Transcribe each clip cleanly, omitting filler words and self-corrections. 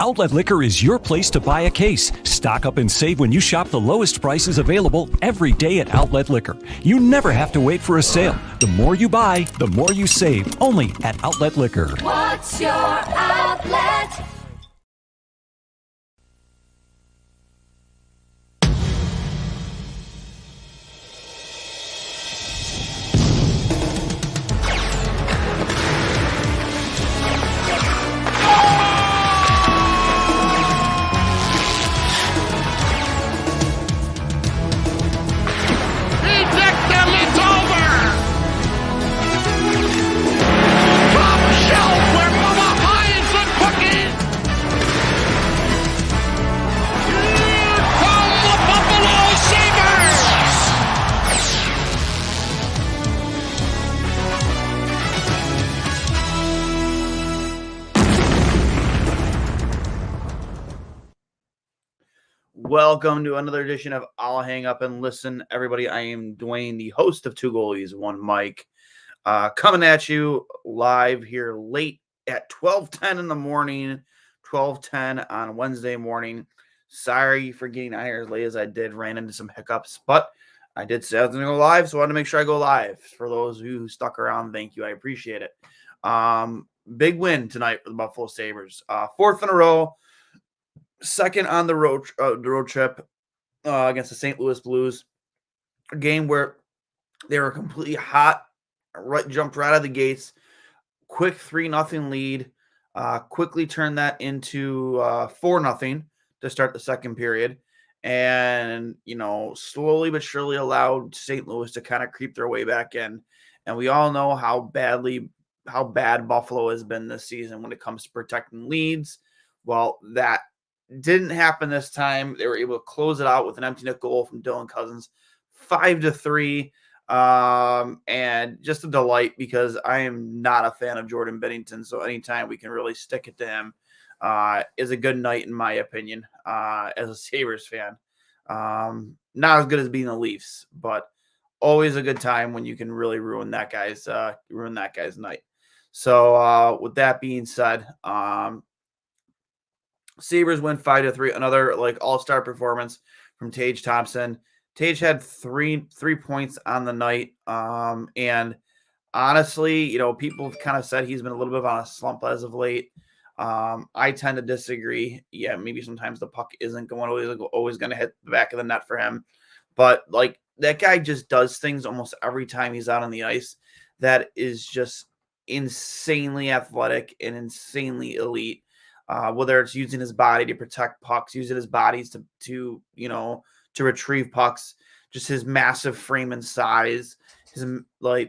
Outlet Liquor is your place to buy a case. Stock up and save when you shop the lowest prices available every day at Outlet Liquor. You never have to wait for a sale. The more you buy, the more you save. Only at Outlet Liquor. What's your outlet? Welcome to another edition of I'll Hang Up and Listen. Everybody, I am Duane, the host of Two Goalies, One Mic, coming at you live here late at 12:10 in the morning, 12:10 on Wednesday morning. Sorry for getting out here as late as I did. Ran into some hiccups, but I did say I was going to go live, so I wanted to make sure I go live. For those of you who stuck around, thank you. I appreciate it. Big win tonight for the Buffalo Sabres. Fourth in a row. Second on the road trip against the St. Louis Blues, a game where they were completely hot, jumped right out of the gates, quick 3-0 lead, quickly turned that into 4-0 to start the second period, and slowly but surely allowed St. Louis to kind of creep their way back in. And we all know how bad Buffalo has been this season when it comes to protecting leads. Well, that didn't happen this time. They were able to close it out with an empty net goal from Dylan Cousins, 5-3, and just a delight because I am not a fan of Jordan Binnington. So anytime we can really stick it to him is a good night, in my opinion, as a Sabres fan. Not as good as being the Leafs, but always a good time when you can really ruin that guy's night. So with that being said, Sabres win 5-3. Another all-star performance from Tage Thompson. Tage had three points on the night. And honestly, people have kind of said he's been a little bit on a slump as of late. I tend to disagree. Yeah, maybe sometimes the puck isn't always going to hit the back of the net for him. But that guy just does things almost every time he's out on the ice that is just insanely athletic and insanely elite. Whether it's using his body to protect pucks, using his bodies to retrieve pucks, just his massive frame and size, and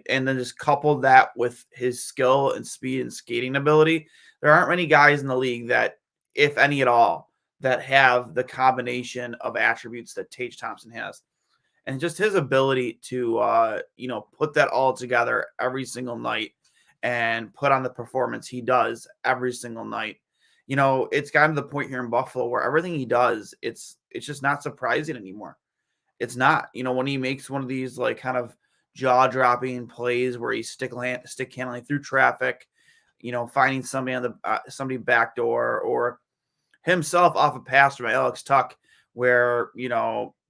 then just couple that with his skill and speed and skating ability. There aren't many guys in the league that, if any at all, that have the combination of attributes that Tage Thompson has. And just his ability to, put that all together every single night and put on the performance he does every single night. It's gotten to the point here in Buffalo where everything he does, it's just not surprising anymore. It's not, when he makes one of these kind of jaw-dropping plays where he's stick handling through traffic, finding somebody on the somebody back door, or himself off a pass from Alex Tuck where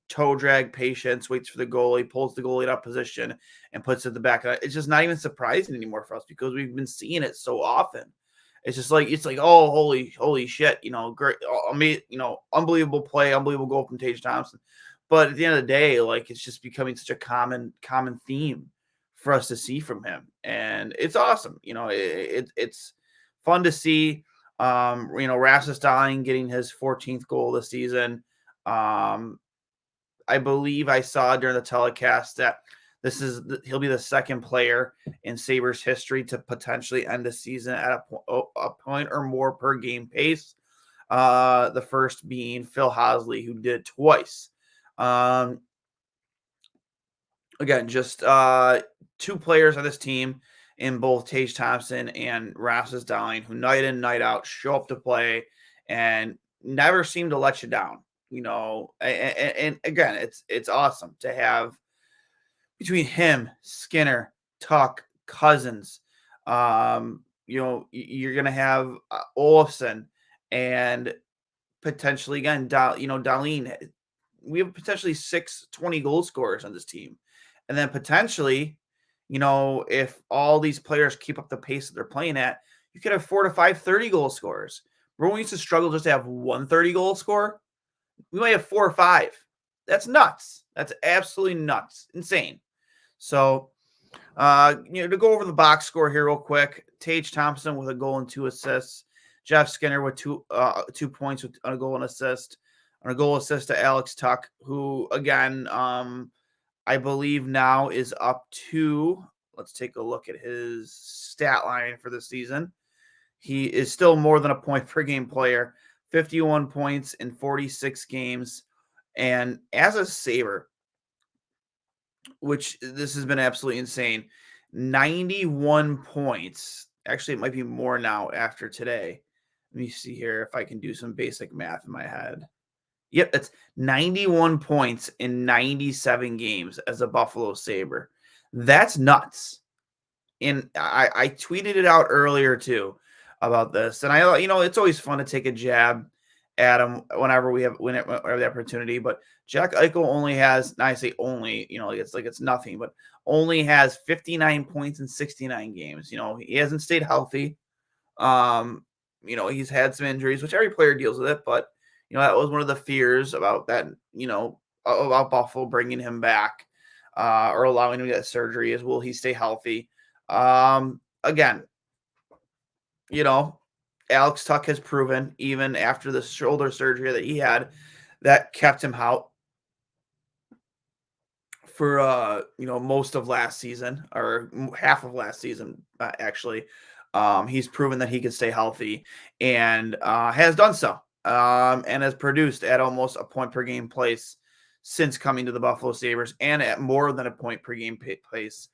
toe drag patience, waits for the goalie, pulls the goalie out of position and puts it at the back. It's just not even surprising anymore for us because we've been seeing it so often. It's just oh, holy shit, great, unbelievable play, unbelievable goal from Tage Thompson. But at the end of the day, it's just becoming such a common theme for us to see from him, and it's awesome. It's fun to see. Rasmus Dahlin getting his 14th goal this season. I believe I saw during the telecast that he'll be the second player in Sabres history to potentially end the season at a point or more per game pace. The first being Phil Hosley, who did it twice. Again, just two players on this team in both Tage Thompson and Rasmus Dahlin, who night in, night out show up to play and never seem to let you down. And again, it's awesome to have between him, Skinner, Tuck, Cousins. You're going to have Olofsson and potentially again, Darlene. We have potentially 6 20 goal scorers on this team, and then potentially, if all these players keep up the pace that they're playing at, you could have 4 to 5 30 goal scorers. Remember, we used to struggle just to have 1 goal scorer. We might have 4 or 5. That's nuts. That's absolutely nuts. Insane. So, to go over the box score here real quick, Tage Thompson with a goal and 2 assists. Jeff Skinner with 2 points with a goal and assist. On a goal assist to Alex Tuck, who again, I believe now is up to. Let's take a look at his stat line for the season. He is still more than a point per game player. 51 points in 46 games. And as a Sabre, which this has been absolutely insane, 91 points. Actually, it might be more now after today. Let me see here if I can do some basic math in my head. Yep, that's 91 points in 97 games as a Buffalo Sabre. That's nuts. And I tweeted it out earlier too about this. And it's always fun to take a jab at him whenever we have the opportunity. But Jack Eichel only has, I say only, it's nothing, but only has 59 points in 69 games. He hasn't stayed healthy. He's had some injuries, which every player deals with it, but that was one of the fears about that, about Buffalo bringing him back or allowing him to get surgery is, will he stay healthy? Again, Alex Tuck has proven, even after the shoulder surgery that he had, that kept him out for, most of last season or half of last season, actually. He's proven that he can stay healthy and has done so. And has produced at almost a point per game place since coming to the Buffalo Sabres, and at more than a point per game place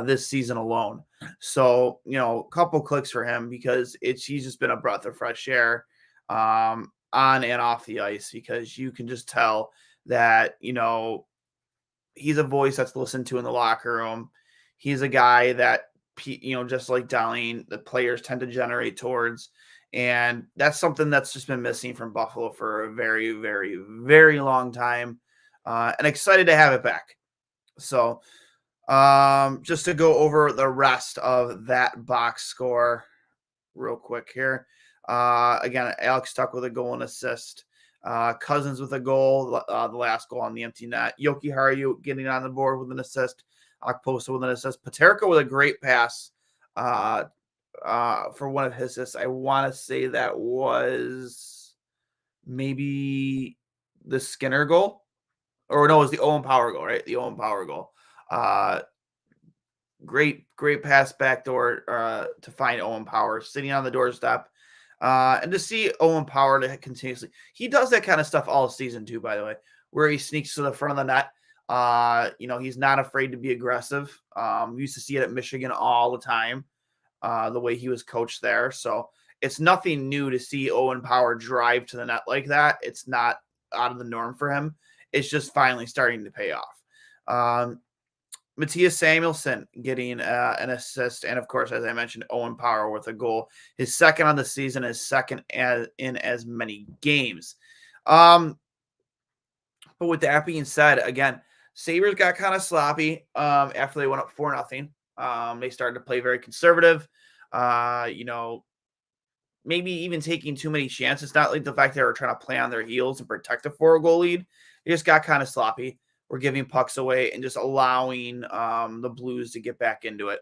this season alone. So, a couple clicks for him because he's just been a breath of fresh air on and off the ice, because you can just tell that, he's a voice that's listened to in the locker room. He's a guy that, just like Darlene, the players tend to generate towards. And that's something that's just been missing from Buffalo for a very, very, very long time. And excited to have it back. So just to go over the rest of that box score real quick here. Again, Alex Tuck with a goal and assist. Cousins with a goal, the last goal on the empty net. Yoki Haru getting on the board with an assist. Okposo with an assist. Paterka with a great pass. For one of his assists. I want to say that was maybe the Skinner goal, or no, it was the Owen Power goal, right? The Owen Power goal. Great pass backdoor to find Owen Power sitting on the doorstep. And to see Owen Power to continuously, he does that kind of stuff all season too, by the way, where he sneaks to the front of the net. He's not afraid to be aggressive. We used to see it at Michigan all the time. The way he was coached there. So it's nothing new to see Owen Power drive to the net like that. It's not out of the norm for him. It's just finally starting to pay off. Matthias Samuelsson getting an assist. And of course, as I mentioned, Owen Power with a goal. His second on the season, his second in as many games. But with that being said, again, Sabres got kind of sloppy after they went up 4-0. They started to play very conservative, maybe even taking too many chances. Not like the fact they were trying to play on their heels and protect a 4-goal lead. They just got kind of sloppy. We're giving pucks away and just allowing the Blues to get back into it,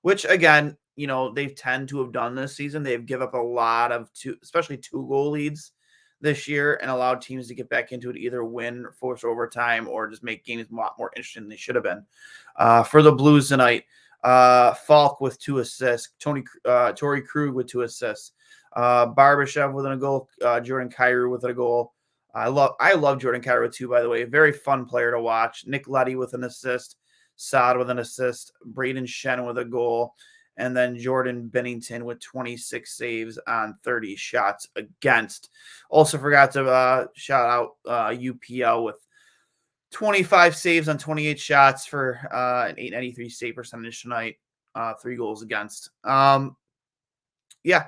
which again, they tend to have done this season. They've given up a lot of especially 2-goal leads this year, and allowed teams to get back into it, either win, force overtime, or just make games a lot more interesting than they should have been. For the Blues tonight, Falk with 2 assists, Torrey Krug with 2 assists, Barbashev with a goal, Jordan Kyrou with a goal. I love Jordan Kyrou too, by the way. Very fun player to watch. Nick Leddy with an assist, Saad with an assist, Braden Shen with a goal, and then Jordan Bennington with 26 saves on 30 shots against. Also forgot to shout out UPL with 25 saves on 28 shots for an 893 save percentage tonight. 3 goals against. Yeah.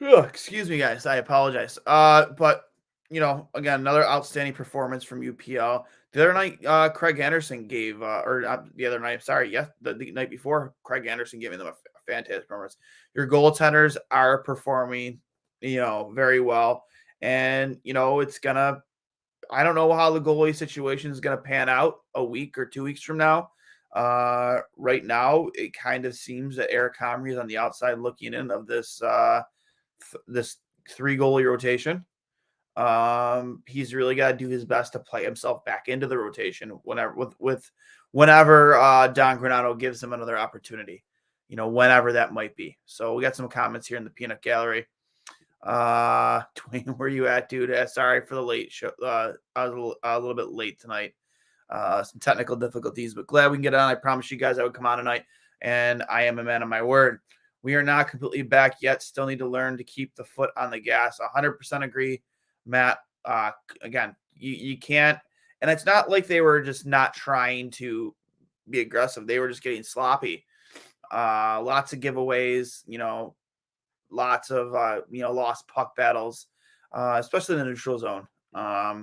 Ugh, excuse me, guys. I apologize. But again, another outstanding performance from UPL. The other night, Craig Anderson gave, or the other night, sorry, yes, the night before, Craig Anderson giving them a fantastic performance. Your goaltenders are performing, very well, and it's gonna. I don't know how the goalie situation is gonna pan out a week or 2 weeks from now. Right now, it kind of seems that Eric Comrie is on the outside looking in of this three goalie rotation. He's really got to do his best to play himself back into the rotation whenever Don Granato gives him another opportunity, whenever that might be. So we got some comments here in the peanut gallery. Duane, where you at, dude? Sorry for the late show. I was a little bit late tonight. Some technical difficulties, but glad we can get on. I promised you guys I would come on tonight, and I am a man of my word. We are not completely back yet. Still need to learn to keep the foot on the gas. 100% agree, Matt. Again, you can't, and it's not like they were just not trying to be aggressive. They were just getting sloppy. Lots of giveaways, lots of lost puck battles, especially in the neutral zone,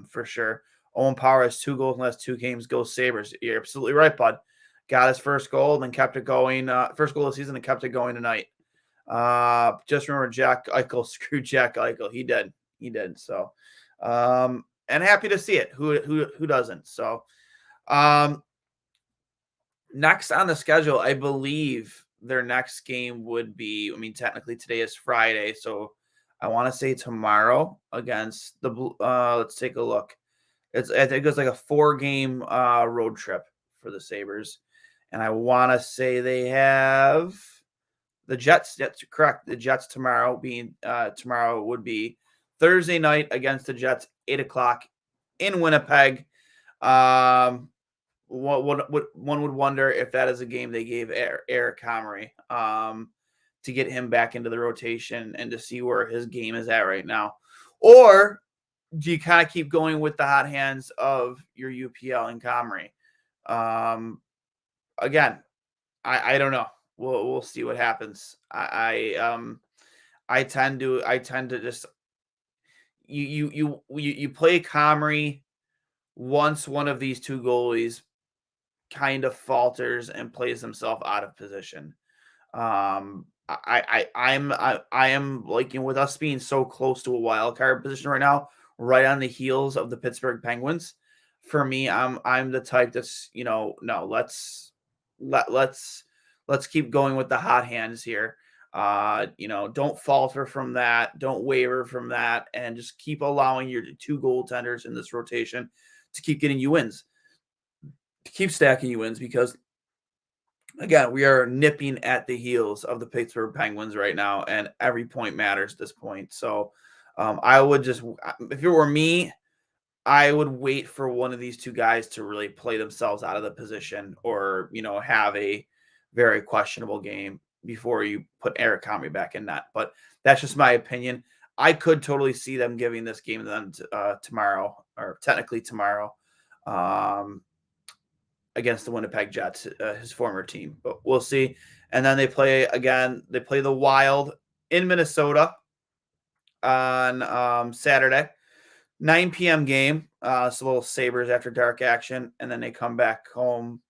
for sure. Owen Power has 2 goals in the last 2 games. Go Sabres. You're absolutely right, bud. Got his first goal and then kept it going. First goal of the season and kept it going tonight. Just remember Jack Eichel screwed Jack Eichel. He did. So, and happy to see it. Who doesn't? So, next on the schedule, I believe their next game would be. I mean, technically today is Friday, so I want to say tomorrow against the. Let's take a look. I think it's like a 4-game road trip for the Sabres. And I want to say they have the Jets. That's correct. The Jets tomorrow tomorrow would be Thursday night against the Jets, 8:00 in Winnipeg. One would wonder if that is a game they gave Eric Comrie to get him back into the rotation and to see where his game is at right now. Or do you kind of keep going with the hot hands of your UPL and Comrie? Again, I don't know. We'll see what happens. I tend to just you play Comrie once one of these 2 goalies kind of falters and plays himself out of position. I am like, with us being so close to a wild card position right now, right on the heels of the Pittsburgh Penguins. For me, I'm the type that's, no, let's keep going with the hot hands here. Don't falter from that, don't waver from that, and just keep allowing your 2 goaltenders in this rotation to keep getting you wins, to keep stacking you wins, because again, we are nipping at the heels of the Pittsburgh Penguins right now, and every point matters at this point. So I would just, if it were me, I would wait for one of these 2 guys to really play themselves out of the position, or have a very questionable game before you put Eric Comrie back in that. But that's just my opinion. I could totally see them giving this game to them tomorrow, or technically tomorrow, against the Winnipeg Jets, his former team. But we'll see. And then they play the Wild in Minnesota on Saturday. 9 p.m. game. It's a little Sabres after dark action. And then they come back home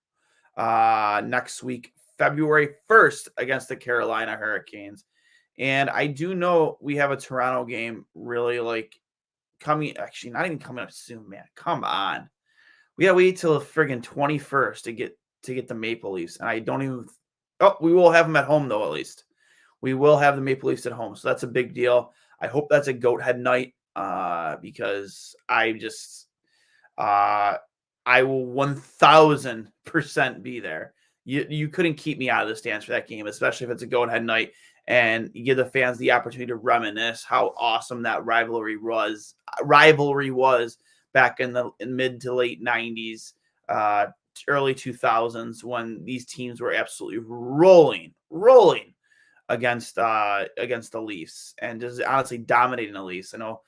next week, February 1st, against the Carolina Hurricanes. And I do know we have a Toronto game really coming, actually not even coming up soon, man. Come on. We gotta wait till the friggin' 21st to get the Maple Leafs. And I don't even we will have them at home though, at least. We will have the Maple Leafs at home. So that's a big deal. I hope that's a goat head night. Because I will 1000% be there. You couldn't keep me out of the stands for that game, especially if it's a go ahead night and you give the fans the opportunity to reminisce how awesome that rivalry was back in the mid to late 90s, early 2000s, when these teams were absolutely rolling against the Leafs and just honestly dominating the Leafs. I know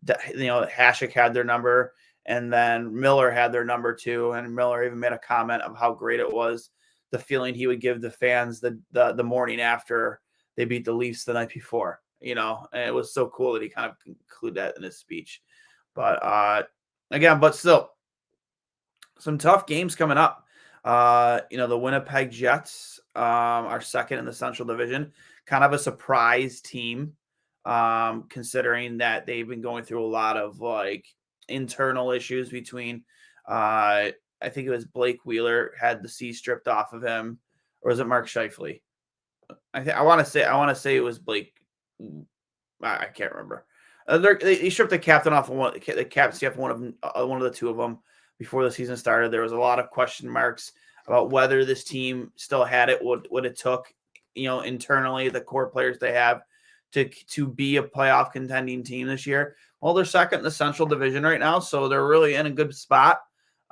Hasek had their number, and then Miller had their number too. And Miller even made a comment of how great it was, the feeling he would give the fans the morning after they beat the Leafs the night before. and it was so cool that he kind of concluded that in his speech. But again, but still, some tough games coming up. The Winnipeg Jets are second in the Central Division, kind of a surprise team, considering that they've been going through a lot of like internal issues between. I think it was Blake Wheeler had the C stripped off of him, or was it Mark Scheifele? I want to say it was Blake. I can't remember. They stripped the captain off of the captaincy off one of the two of them before the season started. There was a lot of question marks about whether this team still had it, what it took, internally, the core players they have to be a playoff contending team this year. Well, they're second in the Central Division right now, so they're really in a good spot.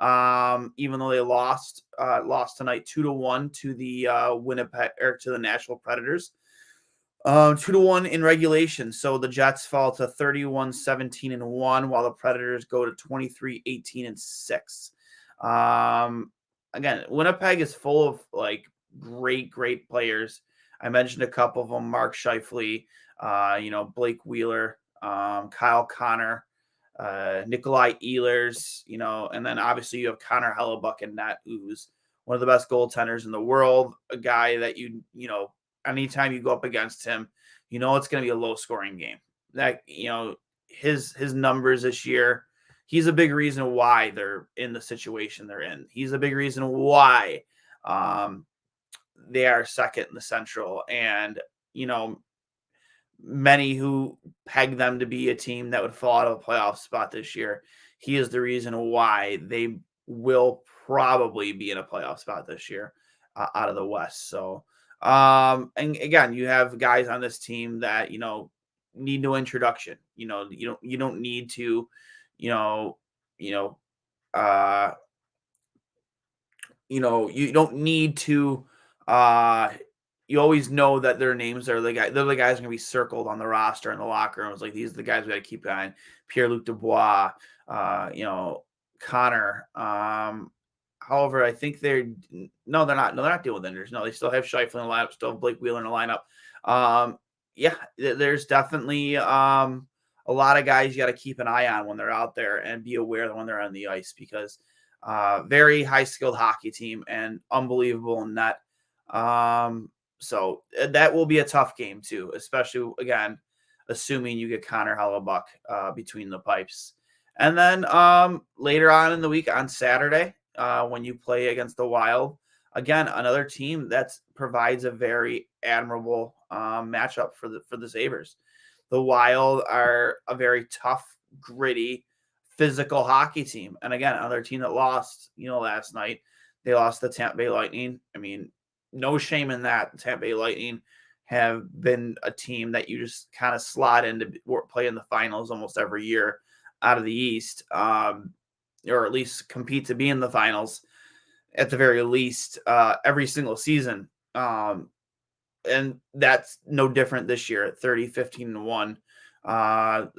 Even though they lost tonight 2-1 to the Winnipeg or to the Nashville Predators. 2-1 in regulation. So the Jets fall to 31-17-1, while the Predators go to 23-18-6. Again, Winnipeg is full of like great players. I mentioned a couple of them: Mark Scheifele, Blake Wheeler, Kyle Connor, Nikolai Ehlers, and then obviously you have Connor Hellebuck and Nat Ooze, one of the best goaltenders in the world, a guy that anytime you go up against him, it's going to be a low scoring game. That, his numbers this year, he's a big reason why they're in the situation they're in. He's a big reason why they are second in the Central. And, many who peg them to be a team that would fall out of a playoff spot this year, he is the reason why they will probably be in a playoff spot this year out of the West. So, and again, you have guys on this team that, need no introduction. You don't need to, you don't need to, you always know that their names are they're the guys going to be circled on the roster in the locker room. It's like, these are the guys we got to keep an eye on. Pierre-Luc Dubois, Connor. However, I think they're not dealing with injuries. No, they still have Scheifele in the lineup, still have Blake Wheeler in the lineup. There's definitely a lot of guys you got to keep an eye on when they're out there, and be aware that when they're on the ice, because very high skilled hockey team and unbelievable in net. So that will be a tough game too, especially, again, assuming you get Connor Hellebuck between the pipes. And then later on in the week on Saturday, when you play against the Wild, again, another team that provides a very admirable matchup for the Sabres. The Wild are a very tough, gritty, physical hockey team. And again, another team that lost, last night. They lost the Tampa Bay Lightning. I mean, no shame in that. The Tampa Bay Lightning have been a team that you just kind of slot into play in the finals almost every year out of the East, or at least compete to be in the finals at the very least every single season. And that's no different this year at 30-15-1. The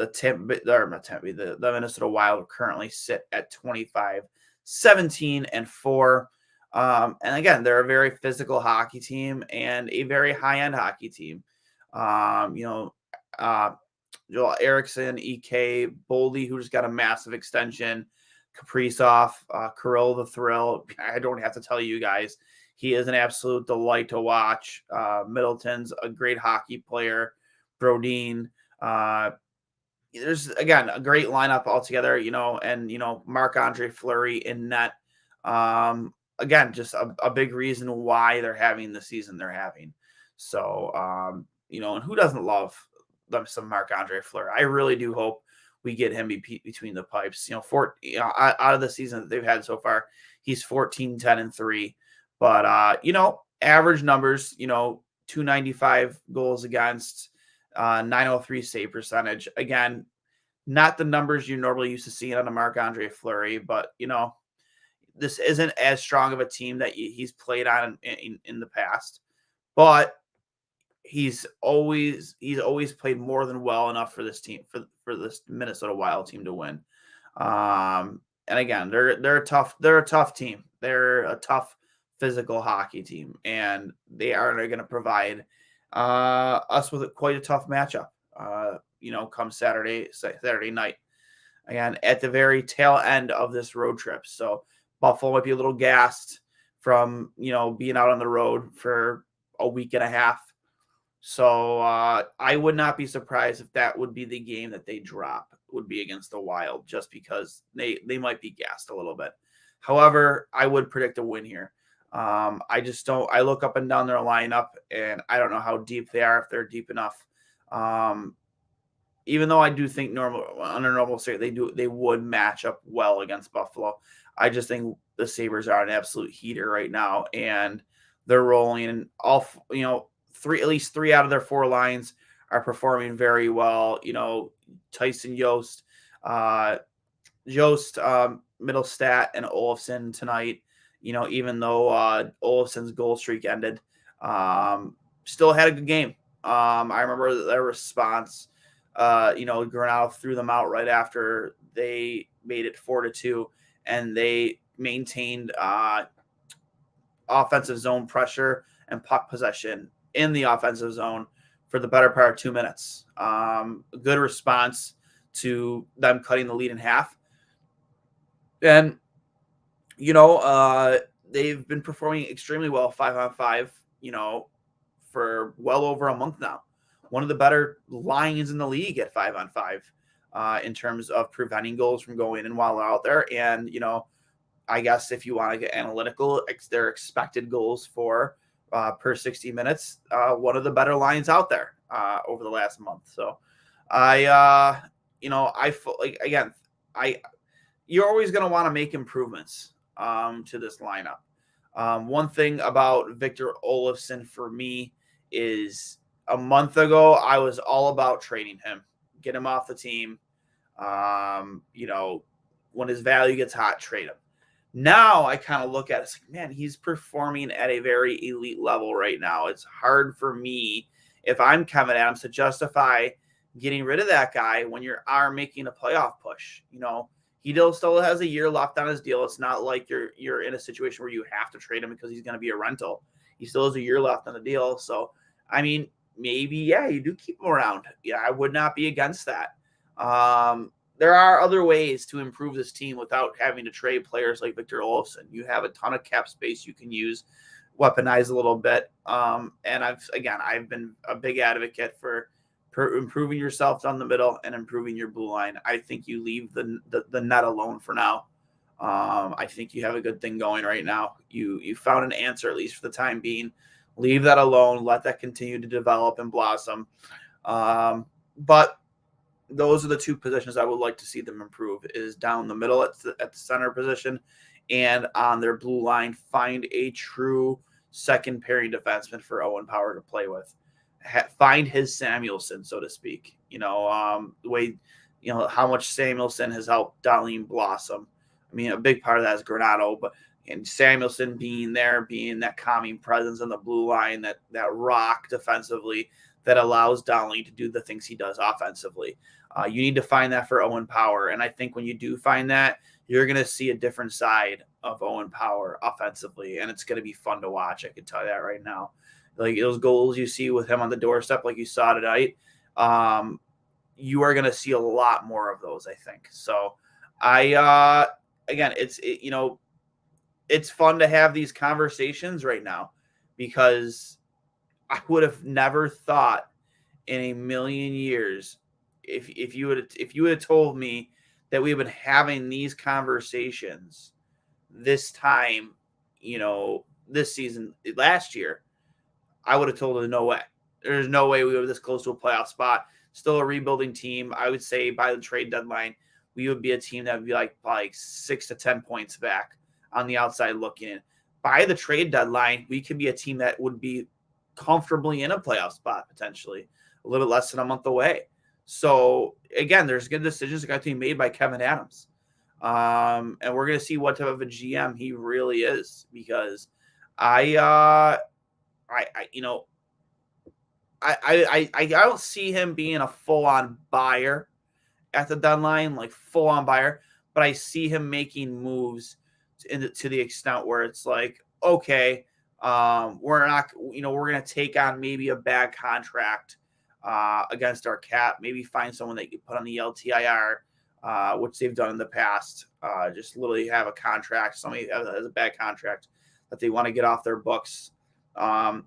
Minnesota Wild currently sit at 25-17-4. And again, they're a very physical hockey team and a very high-end hockey team. Joel Eriksson, EK, Boldy, who just got a massive extension, Kaprizov, Kirill the Thrill. I don't have to tell you guys, he is an absolute delight to watch. Middleton's a great hockey player. Brodin. There's, again, a great lineup altogether, and, Marc-Andre Fleury in net. Again, just a big reason why they're having the season they're having. So, and who doesn't love some Marc-Andre Fleury? I really do hope we get him between the pipes. Out of the season that they've had so far, he's 14-10-3. But, average numbers, 295 goals against, 903 save percentage. Again, not the numbers you're normally used to seeing on a Marc-Andre Fleury, but, this isn't as strong of a team that he's played on in the past. But he's always played more than well enough for this team, for this Minnesota Wild team to win. And again, they're a tough team. They're a tough physical hockey team, and they are going to provide us with quite a tough matchup. come Saturday night. Again, at the very tail end of this road trip. So Buffalo might be a little gassed from, being out on the road for a week and a half. So I would not be surprised if that would be the game that they drop, would be against the Wild, just because they might be gassed a little bit. However, I would predict a win here. I just don't. I look up and down their lineup, and I don't know how deep they are, if they're deep enough. Even though I do think under normal state they would match up well against Buffalo. I just think the Sabres are an absolute heater right now, and they're rolling. All at least three out of their four lines are performing very well. Tyson Yost, Middlestat, and Olofsson tonight. Even though Olofsson's goal streak ended, still had a good game. I remember their response. Granado threw them out right after they made it 4-2, and they maintained offensive zone pressure and puck possession in the offensive zone for the better part of 2 minutes. Good response to them cutting the lead in half. And, they've been performing extremely well 5-on-5, for well over a month now. One of the better lines in the league at 5-on-5 in terms of preventing goals from going in while they're out there. And, I guess if you want to get analytical, their expected goals for per 60 minutes, one of the better lines out there over the last month. So you're always going to want to make improvements to this lineup. One thing about Victor Olofsson for me is, a month ago, I was all about trading him, get him off the team. When his value gets hot, trade him. Now I kind of look at it, it's like, man, he's performing at a very elite level right now. It's hard for me, if I'm Kevin Adams, to justify getting rid of that guy when you are making a playoff push. He still has a year left on his deal. It's not like you're in a situation where you have to trade him because he's going to be a rental. He still has a year left on the deal. So, maybe, you do keep him around. Yeah, I would not be against that. There are other ways to improve this team without having to trade players like Victor Olofsson. You have a ton of cap space you can use, weaponize a little bit. And I've been a big advocate for improving yourself down the middle and improving your blue line. I think you leave the net alone for now. I think you have a good thing going right now. You found an answer, at least for the time being. Leave that alone. Let that continue to develop and blossom. But those are the two positions I would like to see them improve, is down the middle at the center position, and on their blue line, find a true second pairing defenseman for Owen Power to play with. Find his Samuelson, so to speak. The way, how much Samuelson has helped Darlene blossom. A big part of that is Granado, and Samuelson being that calming presence on the blue line, that rock defensively that allows Darlene to do the things he does offensively. You need to find that for Owen Power. And I think when you do find that, you're going to see a different side of Owen Power offensively. And it's going to be fun to watch. I can tell you that right now. Like those goals you see with him on the doorstep, like you saw tonight, you are going to see a lot more of those, I think. So it's fun to have these conversations right now, because I would have never thought in a million years, if you would have told me that we've been having these conversations this time, this season, last year, I would have told you no way. There's no way we were this close to a playoff spot. Still a rebuilding team. I would say by the trade deadline, we would be a team that would be like 6 to 10 points back on the outside looking in. By the trade deadline, we could be a team that would be comfortably in a playoff spot, potentially a little bit less than a month away. So again, there's good decisions that got to be made by Kevin Adams. And we're going to see what type of a GM he really is, because I don't see him being a full-on buyer at the deadline, like full-on buyer, but I see him making moves to the extent where it's like, okay, we're going to take on maybe a bad contract against our cap. Maybe find someone that you put on the LTIR, which they've done in the past. Just literally have a contract. Somebody has a bad contract that they want to get off their books, so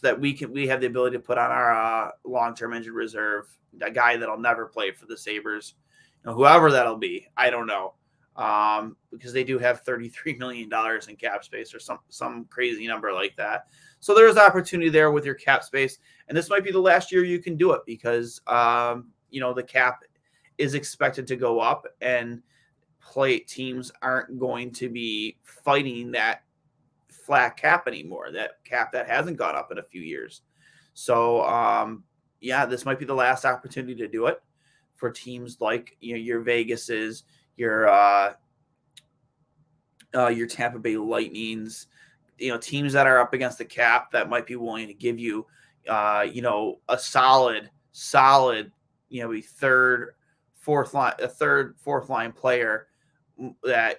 that we have the ability to put on our long-term injured reserve, a guy that'll never play for the Sabres, whoever that'll be. I don't know, because they do have $33 million in cap space or some crazy number like that. So there's opportunity there with your cap space, and this might be the last year you can do it because the cap is expected to go up, and teams aren't going to be fighting that flat cap anymore, that cap that hasn't gone up in a few years. So this might be the last opportunity to do it for teams like your Vegases, your Tampa Bay Lightnings, teams that are up against the cap that might be willing to give you a solid fourth line player that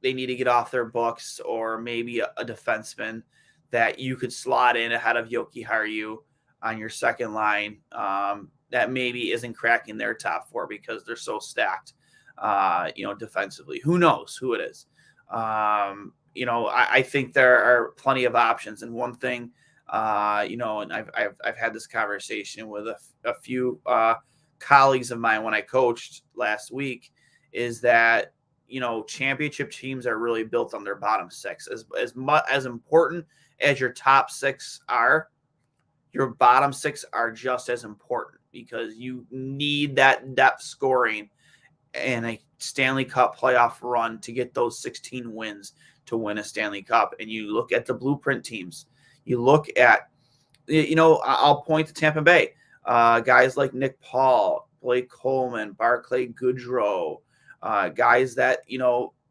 they need to get off their books, or maybe a defenseman that you could slot in ahead of Yoki Haru on your second line, that maybe isn't cracking their top four because they're so stacked, defensively. Who knows who it is? I think there are plenty of options. And one thing, and I've had this conversation with a few colleagues of mine when I coached last week, is that championship teams are really built on their bottom six. As important as your top six are, your bottom six are just as important, because you need that depth scoring in a Stanley Cup playoff run to get those 16 wins to win a Stanley Cup. And you look at the blueprint teams. You look at, I'll point to Tampa Bay, guys like Nick Paul, Blake Coleman, Barclay Goodrow, guys that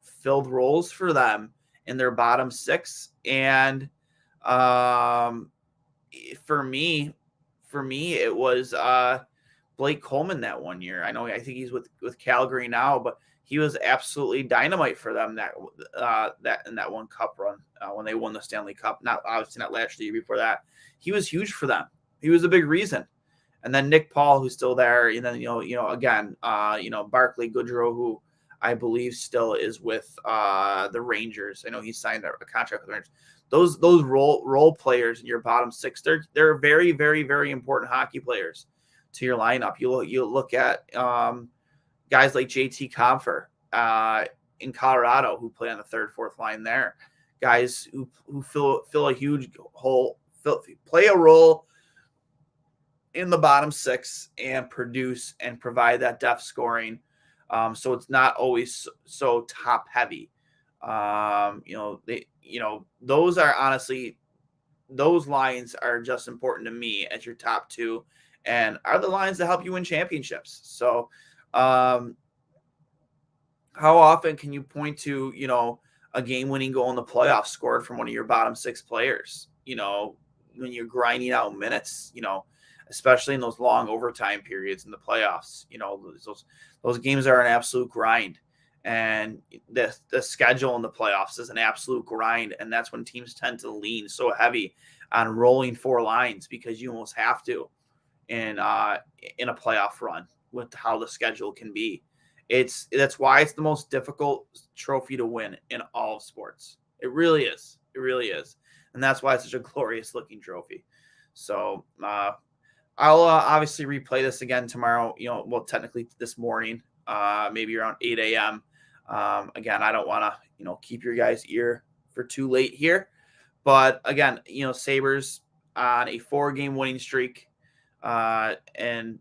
filled roles for them in their bottom six. And for me it was Blake Coleman that one year. I think he's with Calgary now, but he was absolutely dynamite for them that in that one cup run, when they won the Stanley Cup. Obviously not last year, before that. He was huge for them. He was a big reason. And then Nick Paul, who's still there, and then again, Barclay Goodrow, who I believe still is with the Rangers. I know he signed a contract with the Rangers. Those role players in your bottom six, they're very, very, very important hockey players to your lineup. You look at guys like JT Compher in Colorado, who play on the third, fourth line there. Guys who fill a huge hole, play a role in the bottom six and produce and provide that depth scoring. So it's not always so top heavy. Those are honestly, those lines are just important to me as your top two, and are the lines that help you win championships. So how often can you point to, a game-winning goal in the playoffs scored from one of your bottom six players, when you're grinding out minutes, especially in those long overtime periods in the playoffs. Those games are an absolute grind, and the schedule in the playoffs is an absolute grind. And that's when teams tend to lean so heavy on rolling four lines, because you almost have to in a playoff run with how the schedule can be. That's why it's the most difficult trophy to win in all of sports. It really is. It really is. And that's why it's such a glorious looking trophy. So I'll obviously replay this again tomorrow, technically this morning, maybe around 8 a.m. Again, I don't want to, keep your guys' ear for too late here. But again, Sabres on a 4-game winning streak, and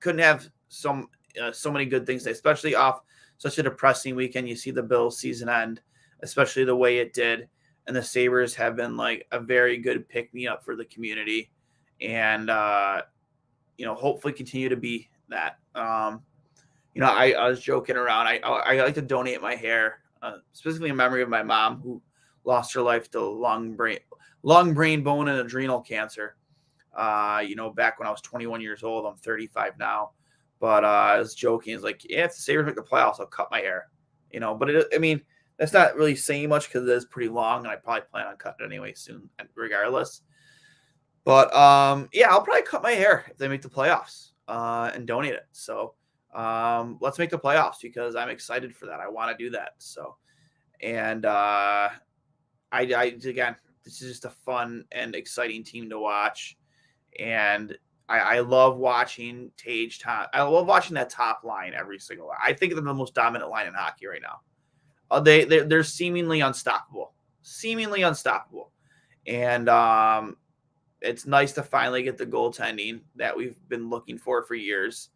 couldn't have so many good things, especially off such a depressing weekend. You see the Bills season end, especially the way it did. And the Sabres have been like a very good pick-me-up for the community. And, hopefully continue to be that. I was joking around. I like to donate my hair, specifically in memory of my mom, who lost her life to lung, brain, bone, and adrenal cancer. Back when I was 21 years old. I'm 35 now. But I was joking. It's like, yeah, if the Sabres make the playoffs, I'll cut my hair. But that's not really saying much, because it is pretty long, and I probably plan on cutting it anyway soon, regardless. But yeah, I'll probably cut my hair if they make the playoffs and donate it. So let's make the playoffs because I'm excited for that. I want to do that. So and I again, this is just a fun and exciting team to watch, and I love watching Tage. I love watching that top line every single. I think they're the most dominant line in hockey right now. They're seemingly unstoppable, and it's nice to finally get the goaltending that we've been looking for years.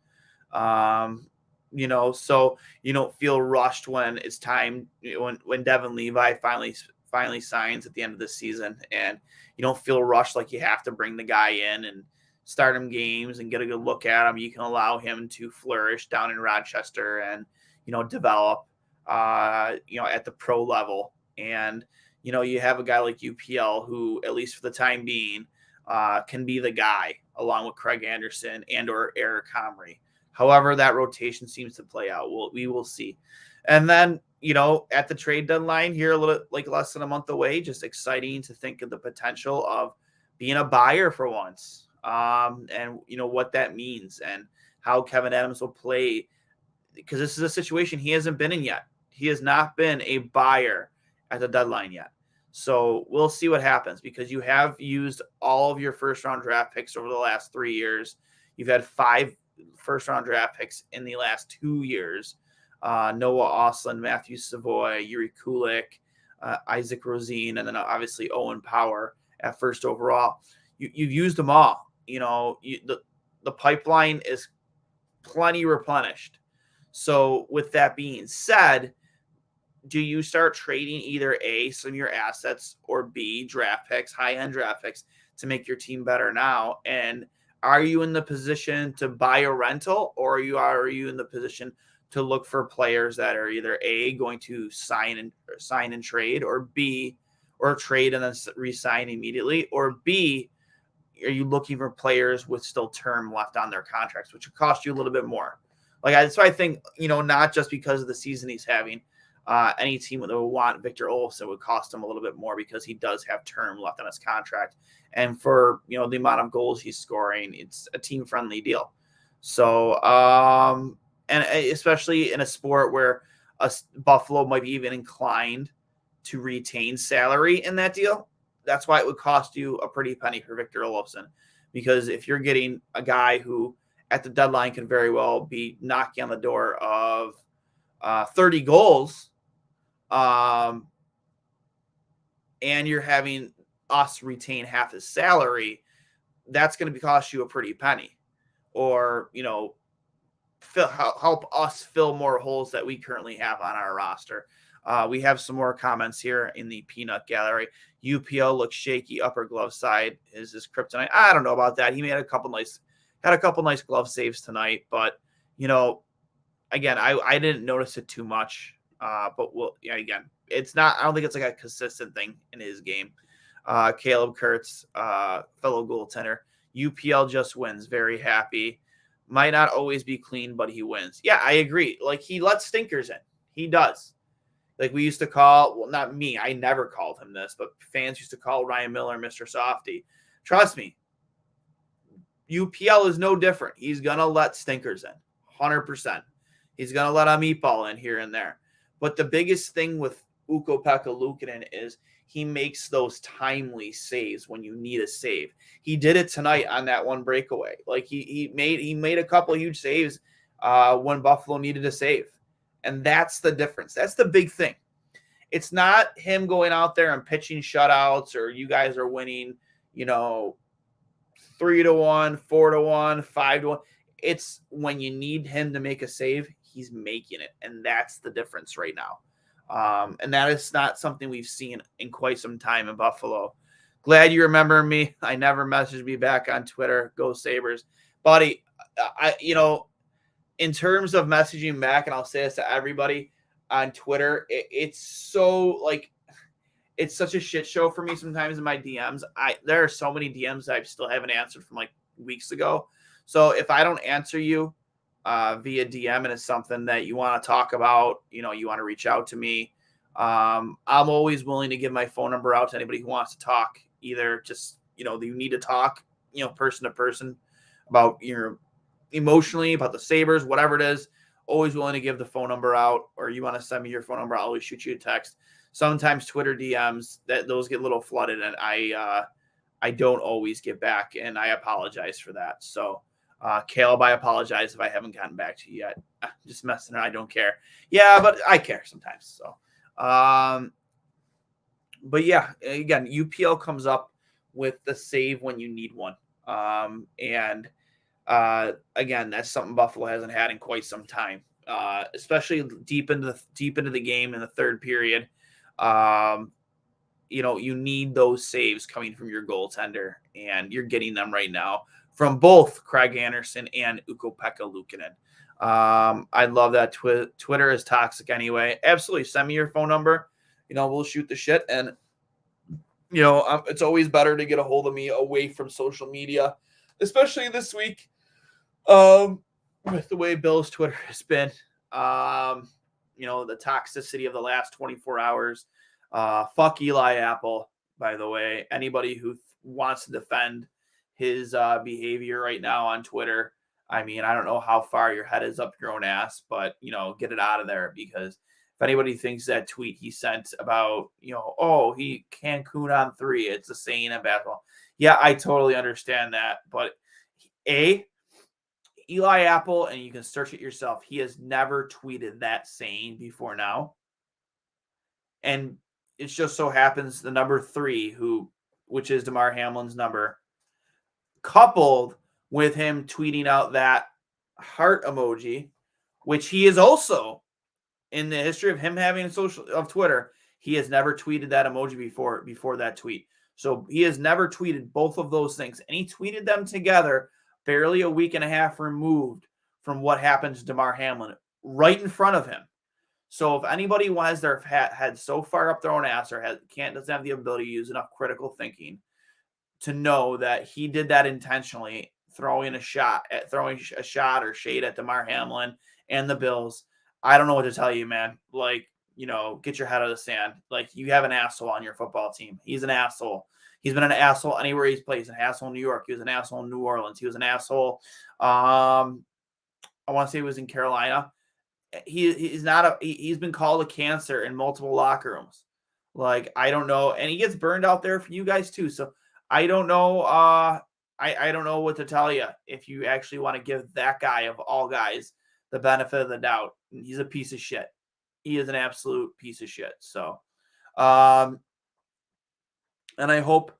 So you don't feel rushed when it's time, when Devin Levi finally signs at the end of the season, and you don't feel rushed like you have to bring the guy in and start him games and get a good look at him. You can allow him to flourish down in Rochester and develop at the pro level. And you have a guy like UPL who, at least for the time being, can be the guy along with Craig Anderson and or Eric Comrie. However that rotation seems to play out, we will see. And then, at the trade deadline here, a little like less than a month away, just exciting to think of the potential of being a buyer for once. And what that means and how Kevin Adams will play, because this is a situation he hasn't been in yet. He has not been a buyer at the deadline yet. So we'll see what happens, because you have used all of your first round draft picks over the last 3 years. You've had 5 first round draft picks in the last 2 years. Noah Ostlund, Matthew Savoy, Yuri Kulik, Isaac Rosine, and then obviously Owen Power at first overall. You've used them all. The pipeline is plenty replenished. So with that being said, do you start trading either A, some of your assets, or B, draft picks, high-end draft picks, to make your team better now? And are you in the position to buy a rental, or are you in the position to look for players that are either A, going to sign and trade, or B, or trade and then re-sign immediately, or B, are you looking for players with still term left on their contracts, which would cost you a little bit more? That's why I think, not just because of the season he's having, any team that would want Victor Olofsson would cost him a little bit more because he does have term left on his contract. And for, the amount of goals he's scoring, it's a team-friendly deal. So, and especially in a sport where Buffalo might be even inclined to retain salary in that deal, that's why it would cost you a pretty penny for Victor Olofsson. Because if you're getting a guy who at the deadline can very well be knocking on the door of 30 goals, and you're having us retain half his salary, that's going to cost you a pretty penny. Or, help us fill more holes that we currently have on our roster. We have some more comments here in the peanut gallery. UPL looks shaky. Upper glove side is his kryptonite. I don't know about that. He had a couple nice glove saves tonight, but again, I didn't notice it too much. But again, it's not. I don't think it's like a consistent thing in his game. Caleb Kurtz, fellow goaltender. UPL just wins. Very happy. Might not always be clean, but he wins. Yeah, I agree. He lets stinkers in. He does. We used to call, well, not me. I never called him this, but fans used to call Ryan Miller Mr. Softy. Trust me, UPL is no different. He's going to let stinkers in, 100%. He's going to let a meatball in here and there. But the biggest thing with Ukko-Pekka Luukkonen is he makes those timely saves when you need a save. He did it tonight on that one breakaway. He made a couple of huge saves when Buffalo needed a save. And that's the difference. That's the big thing. It's not him going out there and pitching shutouts, or you guys are winning, 3-1, 4-1, 5-1. It's when you need him to make a save, he's making it. And that's the difference right now. And that is not something we've seen in quite some time in Buffalo. Glad you remember me. I never messaged me back on Twitter. Go Sabres. Buddy, in terms of messaging back, and I'll say this to everybody on Twitter, it's so it's such a shit show for me sometimes in my DMs. There are so many DMs that I still haven't answered from weeks ago. So if I don't answer you via DM and it's something that you want to talk about, you want to reach out to me, I'm always willing to give my phone number out to anybody who wants to talk, either just, you need to talk, person to person about your emotionally about the Sabres, whatever it is, always willing to give the phone number out, or you want to send me your phone number, I'll always shoot you a text. Sometimes Twitter DMs those get a little flooded, and I don't always get back, and I apologize for that. So, Caleb, I apologize if I haven't gotten back to you yet. Just messing around. I don't care. Yeah, but I care sometimes. So, but yeah, again, UPL comes up with the save when you need one. And again, that's something Buffalo hasn't had in quite some time, especially deep into the game in the third period. You need those saves coming from your goaltender, and you're getting them right now from both Craig Anderson and Ukko-Pekka Luukkonen. I love that Twitter is toxic anyway. Absolutely. Send me your phone number. We'll shoot the shit. And, it's always better to get a hold of me away from social media, especially this week. With the way Bill's Twitter has been, the toxicity of the last 24 hours. Fuck Eli Apple, by the way. Anybody who wants to defend his behavior right now on Twitter, I mean, I don't know how far your head is up your own ass, but, get it out of there, because if anybody thinks that tweet he sent about, he Cancun on 3, it's a saying in basketball. Yeah, I totally understand that. But Eli Apple, and you can search it yourself, he has never tweeted that saying before now. And it just so happens the number 3, which is DeMar Hamlin's number, coupled with him tweeting out that heart emoji, which he is also, in the history of him having Twitter, he has never tweeted that emoji before that tweet. So he has never tweeted both of those things. And he tweeted them together barely a week and a half removed from what happened to DeMar Hamlin, right in front of him. So if anybody has their head so far up their own ass, or doesn't have the ability to use enough critical thinking to know that he did that intentionally, throwing a shot or shade at DeMar Hamlin and the Bills, I don't know what to tell you, man. Get your head out of the sand. You have an asshole on your football team. He's an asshole. He's been an asshole anywhere he's played. He's an asshole in New York. He was an asshole in New Orleans. He was an asshole. I want to say he was in Carolina. He's been called a cancer in multiple locker rooms. I don't know. And he gets burned out there for you guys too. So I don't know. I don't know what to tell you if you actually want to give that guy of all guys the benefit of the doubt. He's a piece of shit. He is an absolute piece of shit. So, and I hope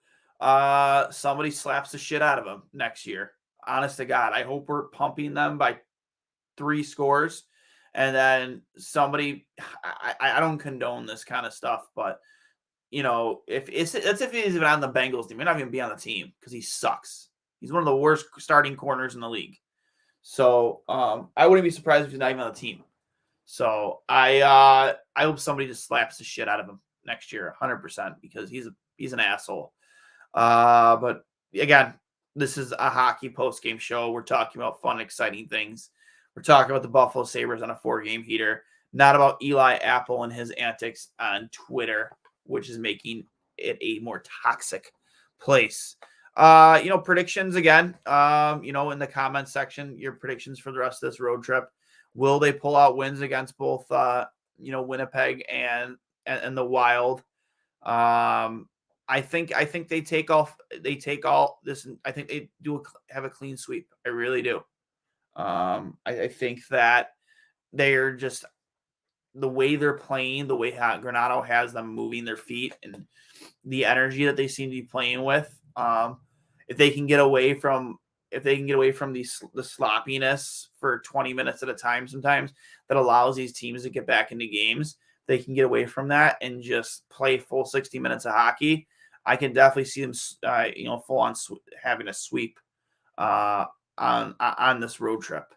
somebody slaps the shit out of him next year. Honest to God, I hope we're pumping them by 3 scores. And then somebody, I don't condone this kind of stuff, but if he's even on the Bengals team, he might not even be on the team because he sucks. He's one of the worst starting corners in the league. So I wouldn't be surprised if he's not even on the team. So I hope somebody just slaps the shit out of him next year, 100%, because he's an asshole. But again, this is a hockey post-game show. We're talking about fun, exciting things. We're talking about the Buffalo Sabres on a 4-game heater, not about Eli Apple and his antics on Twitter, which is making it a more toxic place. Predictions again, in the comments section, your predictions for the rest of this road trip. Will they pull out wins against both, Winnipeg and the Wild? I think they take all this. I think they do have a clean sweep. I really do. I think that they're just, the way they're playing, the way Granato has them moving their feet, and the energy that they seem to be playing with. If they can get away from the sloppiness for 20 minutes at a time, sometimes that allows these teams to get back into games. They can get away from that and just play full 60 minutes of hockey. I can definitely see them, full on having a sweep on this road trip,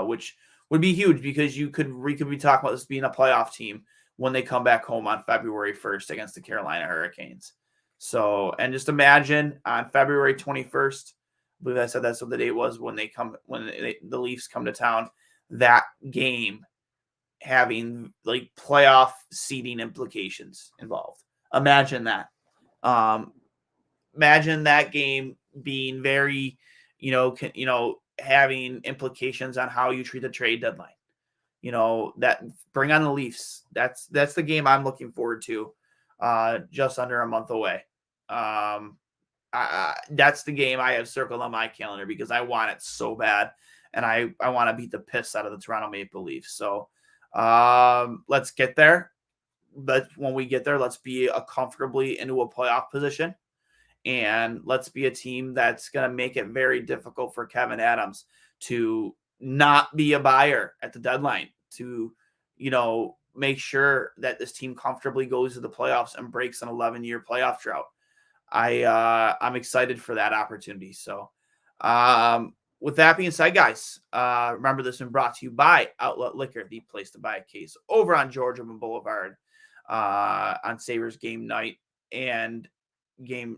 which would be huge, because we could be talking about this being a playoff team when they come back home on February 1st against the Carolina Hurricanes. So, and just imagine on February 21st, I believe I said that's what the date was, when the Leafs come to town, that game having playoff seeding implications involved. Imagine that. imagine that game being very, having implications on how you treat the trade deadline. That bring on the Leafs. That's the game I'm looking forward to. Just under a month away. That's the game I have circled on my calendar because I want it so bad, and I want to beat the piss out of the Toronto Maple Leafs. So let's get there. But when we get there, let's be comfortably into a playoff position, and let's be a team that's going to make it very difficult for Kevin Adams to not be a buyer at the deadline, to make sure that this team comfortably goes to the playoffs and breaks an 11-year playoff drought. I'm excited for that opportunity. So with that being said, guys, remember this has been brought to you by Outlet Liquor, the place to buy a case over on Georgia Boulevard on Sabres game night and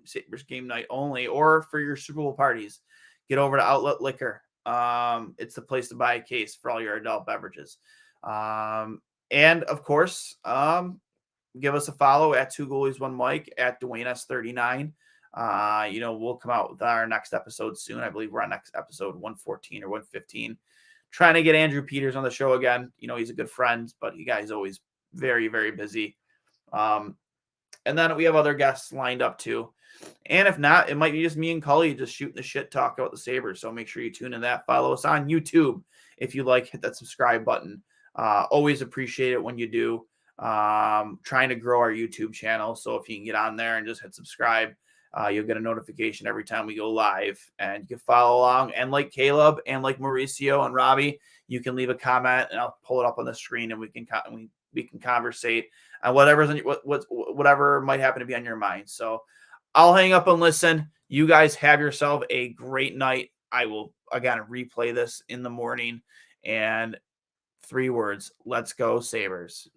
Sabres game night only, or for your Super Bowl parties. Get over to Outlet Liquor. It's the place to buy a case for all your adult beverages. And of course, give us a follow at 2 Goalies 1 Mike at Duane S39. We'll come out with our next episode soon. I believe we're on next episode 114 or 115. Trying to get Andrew Peters on the show again. He's a good friend, but he's always very, very busy. And then we have other guests lined up too. And if not, it might be just me and Cully just shooting the shit talk about the Sabres. So make sure you tune in that. Follow us on YouTube. If you like, hit that subscribe button. Always appreciate it when you do. Trying to grow our YouTube channel. So if you can get on there and just hit subscribe, you'll get a notification every time we go live, and you can follow along. And like Caleb and like Mauricio and Robbie, you can leave a comment and I'll pull it up on the screen and we can conversate on whatever might happen to be on your mind. So I'll hang up and listen. You guys have yourself a great night. I will again replay this in the morning, and 3 words: let's go Sabres.